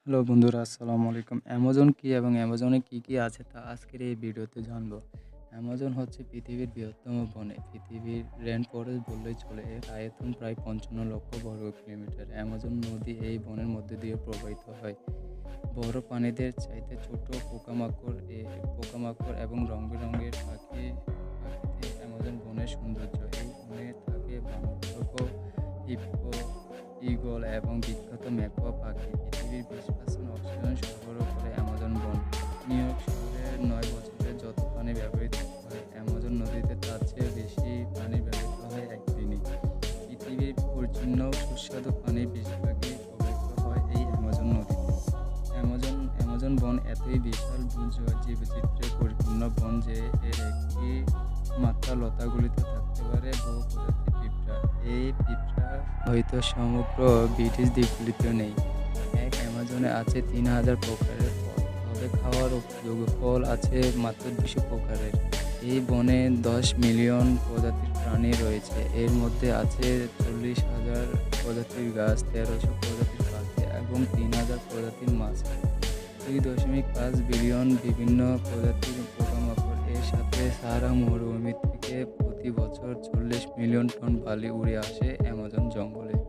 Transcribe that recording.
Hello বন্ধুরা, আসসালামু আলাইকুম। অ্যামাজন কি এবং অ্যামাজনে কি আছে তা আজকের এই ভিডিওতে জানবো। অ্যামাজন হচ্ছে পৃথিবীর বৃহত্তম বনে পৃথিবীর রেইন ফরেস্ট বললেই চলে। এর আয়তন প্রায় ৫৫ লক্ষ বর্গ কিলোমিটার। অ্যামাজন নদী এই বনের মধ্যে দিয়ে প্রবাহিত হয়। বড় প্রাণীদের চাইতে ছোট পোকামাকড় এবং রং-বেরঙের পাখিতে অ্যামাজন বনের সৌন্দর্য। এই বনে থাকে বানরখরগোশ, হিপো, ঈগল এবং বিখ্যাত ম্যাকাও পাখি। পৃথিবীর ২০% অক্সিজেন সরবরাহ করে অ্যামাজন বন। নিউ ইয়র্ক শহরে ৯ বছরে যত পানি ব্যবহৃত হয়, অ্যামাজন নদীতে তার চেয়ে বেশি পানি ব্যবহৃত হয় একদিনে। পৃথিবীর পরিচ্ছন্ন ও সুস্বাদু পানির বেশিরভাগই প্রবাহিত হয় এই অ্যামাজন নদীতে। অ্যামাজন বন এতই বিশাল জীবচিত্রে পরিপূর্ণ বন যে এর একটি মাত্রা লতাগুলিতে থাকতে পারে বহু প্রজাতির পিঁপড়া। এই পিঁপড়া হয়তো সমগ্র ব্রিটিশ দ্বীপগুলিতেও নেই। অ্যামাজনে আছে ৩,০০০ প্রকারের ফল, তবে খাওয়ার উপযোগী ফল আছে মাত্র ২০০ প্রকারের। এই বনে ১০ মিলিয়ন প্রজাতির প্রাণী রয়েছে। এর মধ্যে আছে ৪০,০০০ প্রজাতির গাছ, ১৩০০ প্রজাতির পাখি এবং ৩,০০০ প্রজাতির মাছ। ২.৫ বিলিয়ন বিভিন্ন প্রজাতির পোকামাকড়। এর সাথে সাহারা মরুভূমি থেকে প্রতি বছর ৪০ মিলিয়ন টন বালি উড়ে আসে অ্যামাজন জঙ্গলে।